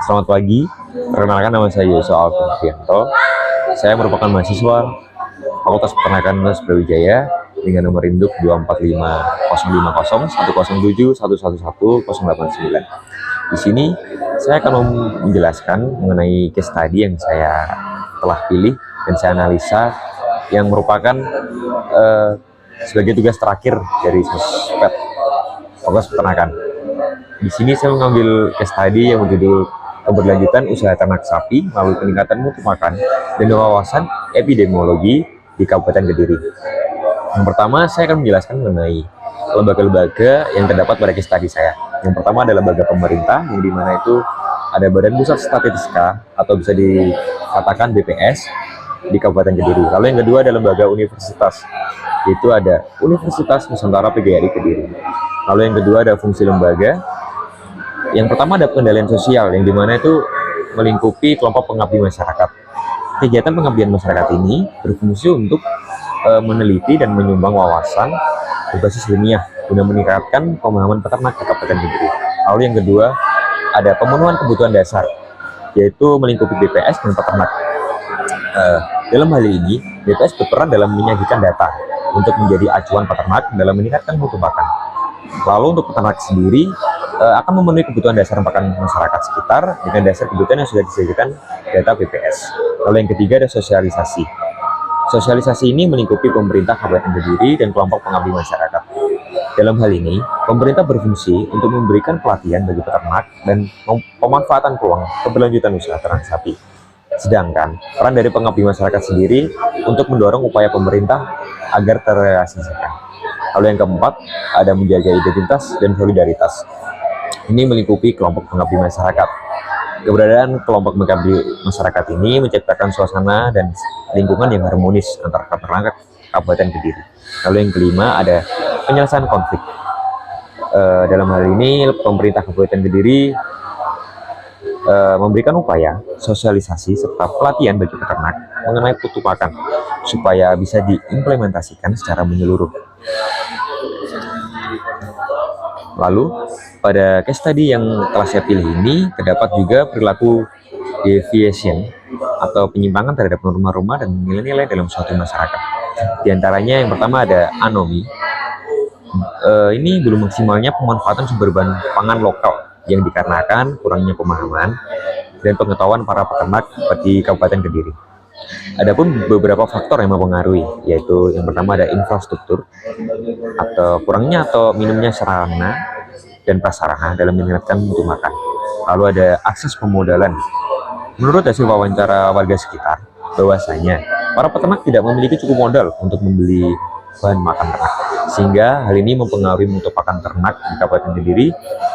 Selamat pagi, perkenalkan nama saya Yosua Alfianto. Saya merupakan mahasiswa Fakultas Peternakan Universitas Brawijaya dengan nomor induk 2450107111089. Di sini saya akan menjelaskan mengenai case study yang saya telah pilih dan saya analisa yang merupakan sebagai tugas terakhir dari Sospet Fakultas Peternakan. Di sini saya mengambil case study yang berjudul keberlanjutan usaha ternak sapi melalui peningkatan mutu makan dan wawasan epidemiologi di Kabupaten Kediri. Yang pertama, saya akan menjelaskan mengenai lembaga-lembaga yang terdapat pada case study saya. Yang pertama adalah lembaga pemerintah, yang dimana itu ada Badan Pusat Statistika atau bisa dikatakan BPS di Kabupaten Kediri. Lalu yang kedua adalah lembaga universitas, yaitu ada Universitas Nusantara PGRI Kediri. Lalu yang kedua ada fungsi lembaga. Yang pertama ada pengendalian sosial, yang dimana itu melingkupi kelompok pengabdi masyarakat. Kegiatan pengabdian masyarakat ini berfungsi untuk meneliti dan menyumbang wawasan berbasis ilmiah guna meningkatkan pemahaman peternak di Kabupaten Kediri. Lalu yang kedua ada pemenuhan kebutuhan dasar, yaitu melingkupi BPS dan peternak. Dalam hal ini, BPS berperan dalam menyajikan data untuk menjadi acuan peternak dalam meningkatkan mutu pakan. Lalu untuk peternak sendiri akan memenuhi kebutuhan dasar pakan masyarakat sekitar dengan dasar kebutuhan yang sudah disajikan data BPS. Lalu yang ketiga ada sosialisasi. Sosialisasi ini melingkupi pemerintah Kabupaten Kediri dan kelompok pengabdi masyarakat. Dalam hal ini, pemerintah berfungsi untuk memberikan pelatihan bagi peternak dan pemanfaatan peluang keberlanjutan usaha ternak sapi. Sedangkan peran dari pengabdi masyarakat sendiri untuk mendorong upaya pemerintah agar terrealisasikan. Lalu yang keempat, ada menjaga identitas dan solidaritas. Ini melingkupi kelompok pengabdi masyarakat. Keberadaan kelompok pengabdi masyarakat ini menciptakan suasana dan lingkungan yang harmonis antara peternak Kabupaten Kediri. Lalu yang kelima, ada penyelesaian konflik. Dalam hal ini, pemerintah Kabupaten Kediri memberikan upaya sosialisasi serta pelatihan bagi peternak mengenai mutu pakan supaya bisa diimplementasikan secara menyeluruh. Lalu pada case study yang telah saya pilih ini terdapat juga perilaku deviation atau penyimpangan terhadap norma-norma dan nilai-nilai dalam suatu masyarakat. Di antaranya yang pertama ada anomi. Ini belum maksimalnya pemanfaatan sumber bahan pangan lokal yang dikarenakan kurangnya pemahaman dan pengetahuan para peternak di Kabupaten Kediri. Adapun beberapa faktor yang mempengaruhi, yaitu yang pertama ada infrastruktur atau kurangnya atau minimnya sarana dan prasarana dalam meningkatkan mutu makan. Lalu ada akses pemodalan. Menurut hasil wawancara warga sekitar, bahwasanya para peternak tidak memiliki cukup modal untuk membeli bahan makan ternak, sehingga hal ini mempengaruhi mutu pakan ternak di Kabupaten Kediri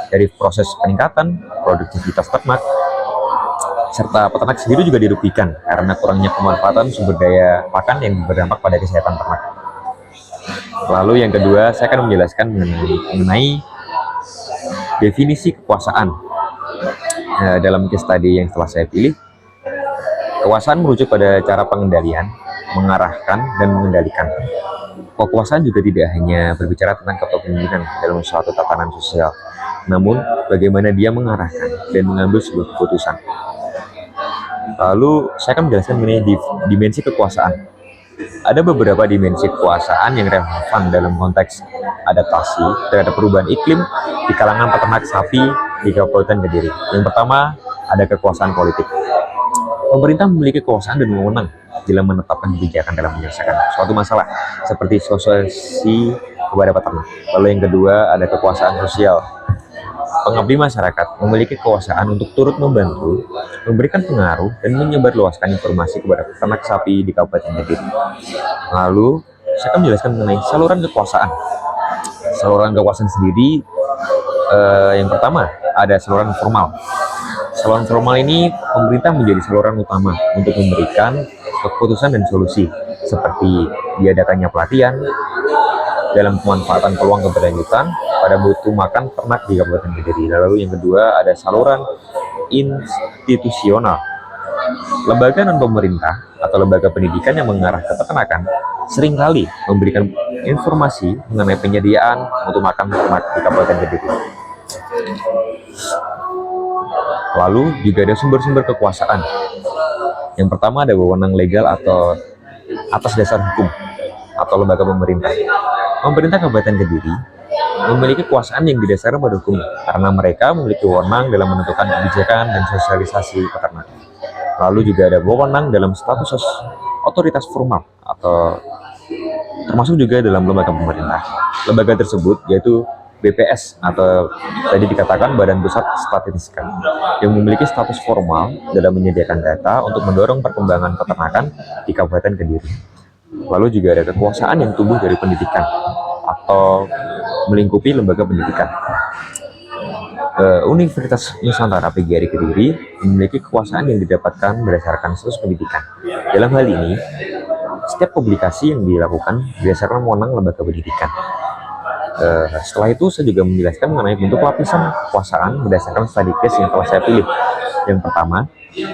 dari proses peningkatan produktivitas ternak, serta peternak sendiri juga dirugikan karena kurangnya pemanfaatan sumber daya pakan yang berdampak pada kesehatan ternak. Lalu yang kedua, saya akan menjelaskan mengenai definisi kekuasaan. Dalam case study yang setelah saya pilih, kekuasaan merujuk pada cara pengendalian, mengarahkan, dan mengendalikan. Kekuasaan juga tidak hanya berbicara tentang kepemimpinan dalam suatu tatanan sosial, namun bagaimana dia mengarahkan dan mengambil sebuah keputusan. Lalu saya akan menjelaskan mengenai dimensi kekuasaan. Ada beberapa dimensi kekuasaan yang relevan dalam konteks adaptasi terhadap perubahan iklim di kalangan peternak sapi di Kabupaten Kediri. Yang pertama ada kekuasaan politik. Pemerintah memiliki kekuasaan dan wewenang dalam menetapkan kebijakan dalam menyelesaikan suatu masalah seperti sosialisasi kepada peternak. Lalu yang kedua ada kekuasaan sosial. Pengabdi masyarakat memiliki kekuasaan untuk turut membantu, memberikan pengaruh, dan menyebarluaskan informasi kepada peternak sapi di Kabupaten Kediri. Lalu, saya akan menjelaskan mengenai saluran kekuasaan. Saluran kekuasaan sendiri, yang pertama, ada saluran formal. Saluran formal ini, pemerintah menjadi saluran utama untuk memberikan keputusan dan solusi, seperti diadakannya pelatihan, dalam pemanfaatan peluang keberlanjutan pada mutu makan ternak di Kabupaten Kediri. Lalu yang kedua ada saluran institusional. Lembaga non pemerintah atau lembaga pendidikan yang mengarah ke peternakan seringkali memberikan informasi mengenai penyediaan mutu makan ternak di Kabupaten Kediri. Lalu juga ada sumber-sumber kekuasaan. Yang pertama ada wewenang legal atau atas dasar hukum atau lembaga pemerintah. Pemerintah Kabupaten Kediri memiliki kekuasaan yang didasarkan pada hukum karena mereka memiliki wewenang dalam menentukan kebijakan dan sosialisasi peternak. Lalu juga ada wewenang dalam status otoritas formal atau termasuk juga dalam lembaga pemerintah. Lembaga tersebut yaitu BPS atau tadi dikatakan Badan Pusat Statistika yang memiliki status formal dalam menyediakan data untuk mendorong perkembangan peternakan di Kabupaten Kediri. Lalu juga ada kekuasaan yang tumbuh dari pendidikan atau melingkupi lembaga pendidikan. Universitas Nusantara PGRI Kediri memiliki kekuasaan yang didapatkan berdasarkan status pendidikan. Dalam hal ini, setiap publikasi yang dilakukan berdasarkan wewenang lembaga pendidikan. Setelah itu saya juga menjelaskan mengenai bentuk lapisan kekuasaan berdasarkan study case yang telah saya pilih. Yang pertama,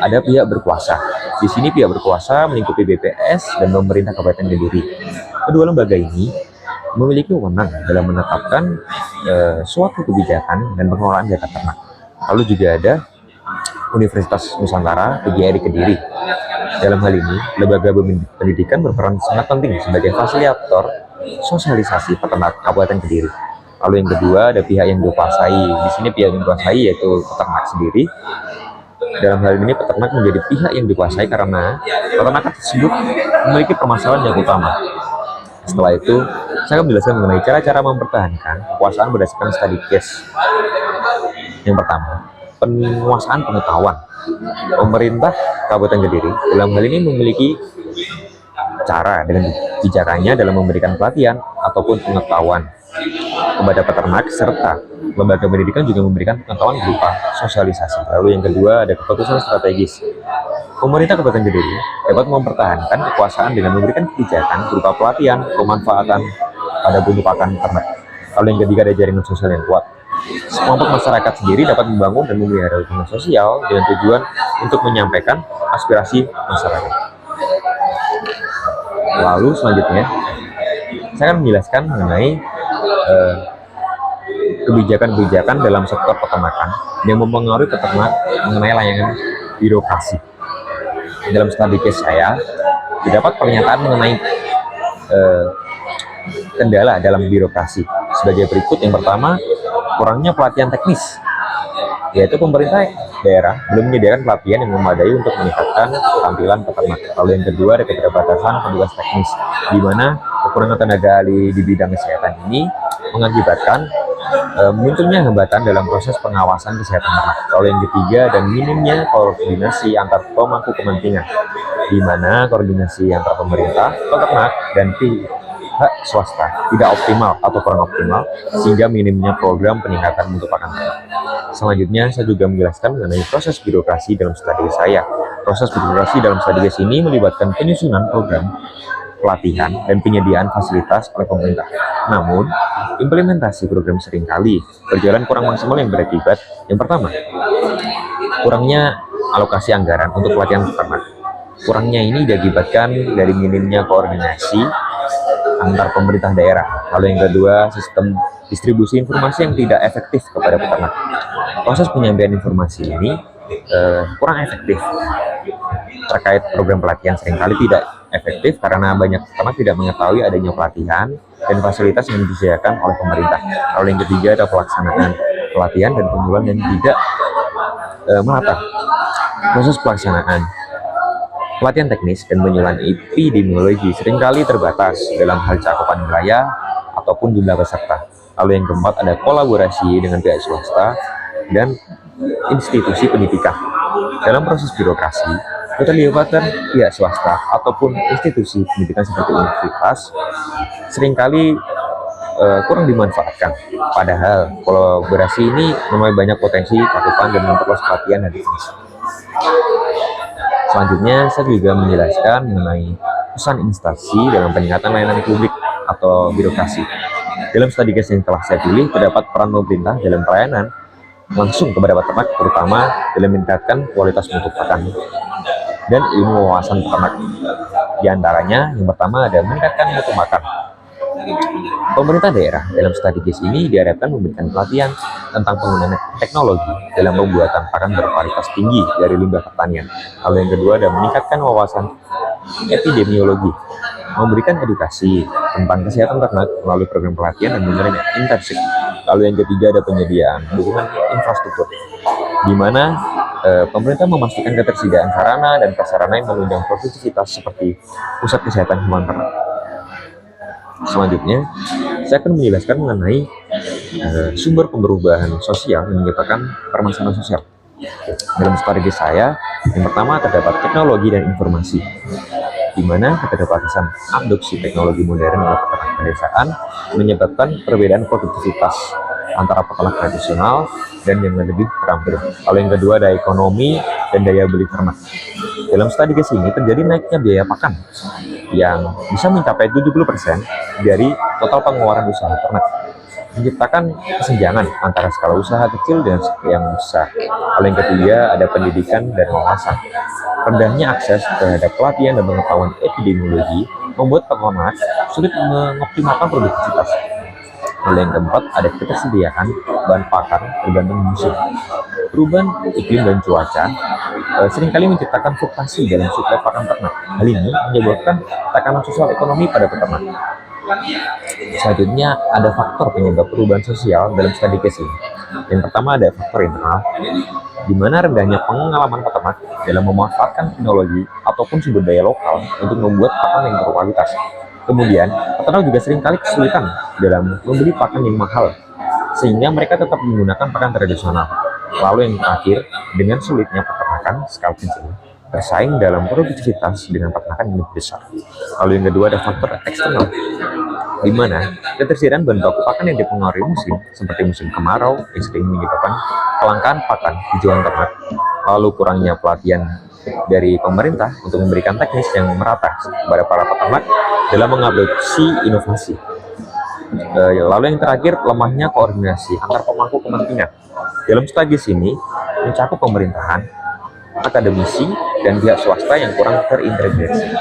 ada pihak berkuasa. Di sini pihak berkuasa melingkupi BPS dan pemerintah Kabupaten Kediri. Kedua lembaga ini memiliki wewenang dalam menetapkan suatu kebijakan dan pengelolaan data ternak. Lalu juga ada Universitas Nusantara PGRI Kediri. Dalam hal ini, lembaga pendidikan berperan sangat penting sebagai fasilitator sosialisasi peternak Kabupaten Kediri. Lalu yang kedua ada pihak yang dikuasai. Di sini pihak yang dikuasai yaitu peternak sendiri. Dalam hal ini peternak menjadi pihak yang dikuasai karena peternak tersebut memiliki permasalahan yang utama. Setelah itu, saya akan menjelaskan mengenai cara-cara mempertahankan kekuasaan berdasarkan study case. Yang pertama, penguasaan pengetahuan. Pemerintah Kabupaten Kediri dalam hal ini memiliki cara dengan bijakannya dalam memberikan pelatihan ataupun pengetahuan kepada peternak, serta lembaga pendidikan juga memberikan pengetahuan berupa sosialisasi. Lalu yang kedua ada keputusan strategis. Pemerintah Kabupaten Kediri dapat mempertahankan kekuasaan dengan memberikan kebijakan berupa pelatihan, pemanfaatan pada bentuk pakan ternak. Lalu yang ketiga ada jaringan sosial yang kuat. Kelompok masyarakat sendiri dapat membangun dan memelihara hubungan sosial dengan tujuan untuk menyampaikan aspirasi masyarakat. Lalu selanjutnya, saya akan menjelaskan mengenai kebijakan-kebijakan dalam sektor peternakan yang mempengaruhi peternak mengenai layanan birokrasi. Dalam studi case saya, didapat pernyataan mengenai kendala dalam birokrasi sebagai berikut. Yang pertama, kurangnya pelatihan teknis, yaitu pemerintah daerah belum menyediakan pelatihan yang memadai untuk meningkatkan keterampilan peternak. Lalu yang kedua ada keterbatasan petugas teknis, di mana kekurangan tenaga ahli di bidang kesehatan ini mengakibatkan munculnya hambatan dalam proses pengawasan kesehatan ternak. Lalu yang ketiga dan minimnya koordinasi antar pemangku kepentingan, di mana koordinasi antar pemerintah, peternak, dan pihak swasta tidak optimal atau kurang optimal sehingga minimnya program peningkatan mutu pakan ternak. Selanjutnya saya juga menjelaskan mengenai proses birokrasi dalam studi saya. Proses birokrasi dalam studi ini melibatkan penyusunan program, pelatihan, dan penyediaan fasilitas oleh pemerintah. Namun, implementasi program seringkali berjalan kurang maksimal yang berakibat yang pertama, kurangnya alokasi anggaran untuk pelatihan peternak. Kurangnya ini diakibatkan dari minimnya koordinasi antar pemerintah daerah. Lalu yang kedua, sistem distribusi informasi yang tidak efektif kepada peternak. Proses penyampaian informasi ini kurang efektif. Terkait program pelatihan seringkali tidak efektif karena banyak peternak tidak mengetahui adanya pelatihan dan fasilitas yang disediakan oleh pemerintah. Lalu yang ketiga ada pelaksanaan pelatihan dan penjualan yang tidak merata. Proses pelaksanaan pelatihan teknis dan penjualan epidemiologi seringkali terbatas dalam hal cakupan wilayah ataupun jumlah peserta. Lalu yang keempat ada kolaborasi dengan pihak swasta dan institusi pendidikan. Dalam proses birokrasi, keterlibatan pihak swasta ataupun institusi pendidikan seperti universitas seringkali kurang dimanfaatkan. Padahal kolaborasi ini memiliki banyak potensi cakupan dan memperluas pelatihan dan teknis. Selanjutnya, saya juga menjelaskan mengenai pesan instansi dalam peningkatan layanan publik atau birokrasi. Dalam studi case yang telah saya pilih, terdapat peran pemerintah dalam pelayanan langsung kepada peternak, terutama dalam meningkatkan kualitas mutu pakan dan ilmu wawasan peternak. Di antaranya, yang pertama ada meningkatkan mutu pakan. Pemerintah daerah dalam studi case ini diharapkan memberikan pelatihan tentang penggunaan teknologi dalam pembuatan pakan berkualitas tinggi dari limbah pertanian. Lalu yang kedua ada meningkatkan wawasan epidemiologi, memberikan edukasi tentang kesehatan ternak melalui program pelatihan dan bimbingan intensif. Lalu yang ketiga ada penyediaan dukungan infrastruktur, di mana pemerintah memastikan ketersediaan sarana dan prasarana yang menunjang produktivitas seperti pusat kesehatan hewan ternak. Selanjutnya, saya akan menjelaskan mengenai sumber perubahan sosial yang menyebabkan permasalahan sosial. Dalam strategi saya, yang pertama terdapat teknologi dan informasi, di mana keterbatasan adopsi teknologi modern dalam peternak pedesaan menyebabkan perbedaan produktivitas antara peternak tradisional dan yang lebih terampil. Lalu yang kedua ada ekonomi dan daya beli ternak. Dalam studi ini terjadi naiknya biaya pakan yang bisa mencapai 70% dari total pengeluaran usaha ternak, menciptakan kesenjangan antara skala usaha kecil dan yang besar. Lalu yang ketiga ada pendidikan dan wawasan. Rendahnya akses terhadap pelatihan dan pengetahuan epidemiologi membuat peternak sulit mengoptimalkan produktivitas. Lalu yang keempat ada ketersediaan bahan pakan tergantung musim. Perubahan iklim dan cuaca seringkali menciptakan fluktuasi dalam suplai pakan ternak. Hal ini menyebabkan tekanan sosial ekonomi pada peternak. Selanjutnya ada faktor penyebab perubahan sosial dalam studi case ini. Yang pertama ada faktor internal, di mana rendahnya pengalaman peternak dalam memanfaatkan teknologi ataupun sumber daya lokal untuk membuat pakan yang berkualitas. Kemudian, peternak juga seringkali kesulitan dalam membeli pakan yang mahal, sehingga mereka tetap menggunakan pakan tradisional. Lalu yang terakhir, dengan sulitnya peternakan skala kecil bersaing dalam produktivitas dengan peternakan yang lebih besar. Lalu yang kedua ada faktor eksternal, di mana ketersediaan bahan baku pakan yang dipengaruhi musim, seperti musim kemarau yang sering menyebabkan kelangkaan pakan di jualan ternak. Lalu kurangnya pelatihan dari pemerintah untuk memberikan teknis yang merata kepada para peternak dalam mengadopsi inovasi. Lalu yang terakhir, lemahnya koordinasi antar pemangku kepentingan. Dalam studi ini mencakup pemerintahan, akademisi, dan pihak swasta yang kurang terintegrasi.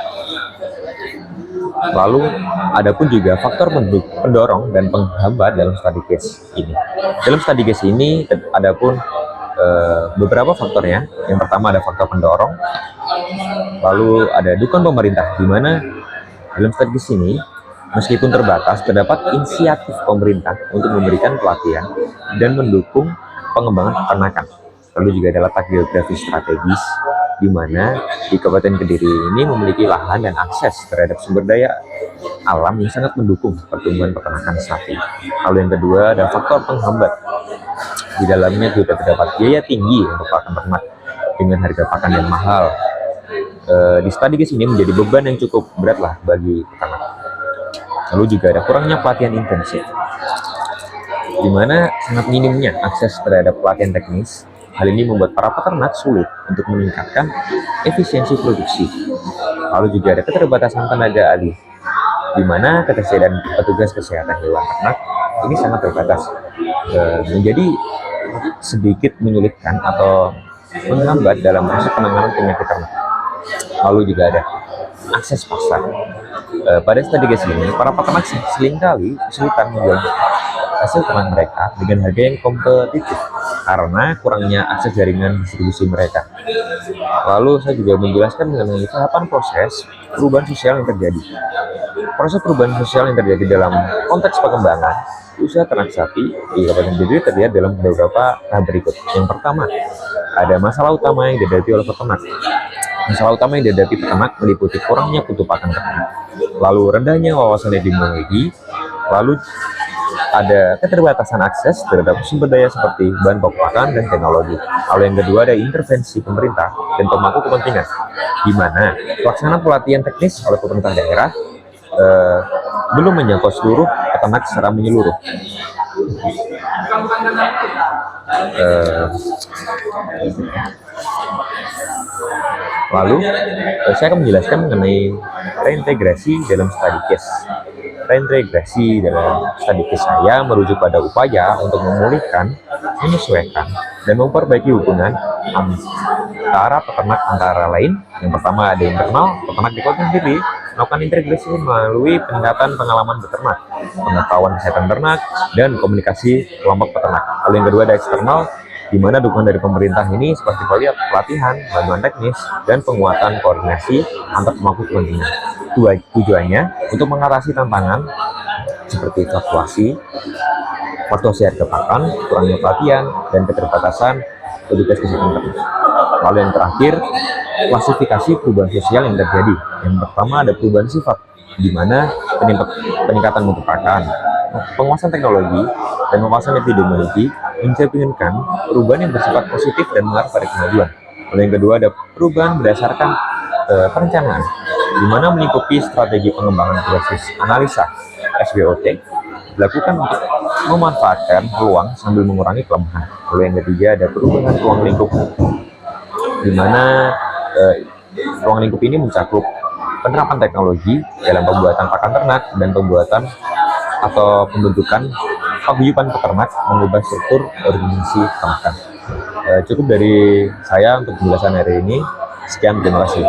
Lalu ada pun juga faktor pendorong dan penghambat dalam studi case ini. Dalam studi case ini ada pun beberapa faktornya. Yang pertama ada faktor pendorong, lalu ada dukungan pemerintah, di mana dalam studi case ini meskipun terbatas terdapat inisiatif pemerintah untuk memberikan pelatihan dan mendukung pengembangan peternakan. Lalu juga ada letak geografis strategis, di mana di Kabupaten Kediri ini memiliki lahan dan akses terhadap sumber daya alam yang sangat mendukung pertumbuhan peternakan sapi. Lalu yang kedua ada faktor penghambat. Di dalamnya juga terdapat biaya tinggi untuk pakan ternak dengan harga pakan yang mahal. Di studi ini menjadi beban yang cukup berat lah bagi peternak. Lalu juga ada kurangnya pelatihan intensif, di mana sangat minimnya akses terhadap pelatihan teknis. Hal ini membuat para peternak sulit untuk meningkatkan efisiensi produksi. Lalu juga ada keterbatasan tenaga ahli, di mana ketersediaan petugas kesehatan hewan ternak ini sangat terbatas, menjadi sedikit menyulitkan atau menghambat dalam proses penanganan penyakit ternak. Lalu juga ada akses pasar. Pada studi ini, para peternak seringkali kesulitan menjual hasil ternak mereka dengan harga yang kompetitif karena kurangnya akses jaringan distribusi mereka. Lalu saya juga menjelaskan mengenai tahapan proses perubahan sosial yang terjadi. Proses perubahan sosial yang terjadi dalam konteks pengembangan usaha ternak sapi di Kabupaten Kediri terlihat dalam beberapa tahap berikut. Yang pertama, ada masalah utama yang dihadapi oleh peternak. Masalah utama yang dihadapi peternak meliputi kurangnya mutu pakan ternak, lalu rendahnya wawasan epidemiologi, lalu ada keterbatasan akses terhadap sumber daya seperti bahan pokok pakan dan teknologi. Lalu yang kedua ada intervensi pemerintah dan pemangku kepentingan, di mana pelaksanaan pelatihan teknis oleh pemerintah daerah belum menjangkau seluruh peternak secara menyeluruh. Lalu saya akan menjelaskan mengenai reintegrasi dalam studi case. Reintegrasi dalam studi case saya merujuk pada upaya untuk memulihkan, menyesuaikan, dan memperbaiki hubungan antara peternak antara lain. Yang pertama ada internal peternak di Kabupaten Kediri melakukan integrasi melalui peningkatan pengalaman beternak, pengetahuan kesehatan ternak, dan komunikasi kelompok peternak. Lalu yang kedua ada eksternal, di mana dukungan dari pemerintah ini seperti pelatihan, bantuan teknis, dan penguatan koordinasi antar pemangku kepentingan. Tujuannya untuk mengatasi tantangan seperti fluktuasi harga pakan, kurangnya pelatihan, dan keterbatasan petugas kesehatan ternak. Lalu yang terakhir, klasifikasi perubahan sosial yang terjadi. Yang pertama ada perubahan sifat, di mana peningkatan mutu pakan, penguasaan teknologi, dan penguasaan epidemiologi mencerminkan perubahan yang bersifat positif dan mengarah pada kemajuan. Lalu yang kedua ada perubahan berdasarkan perencanaan, di mana melingkupi strategi pengembangan berbasis analisa SWOT dilakukan untuk memanfaatkan peluang sambil mengurangi kelemahan. Lalu yang ketiga ada perubahan ruang lingkup, di mana ruang lingkup ini mencakup penerapan teknologi dalam pembuatan pakan ternak dan pembuatan atau pembentukan paguyuban peternak mengubah struktur organisasi peternakan. Cukup dari saya untuk penjelasan hari ini. Sekian, terima kasih.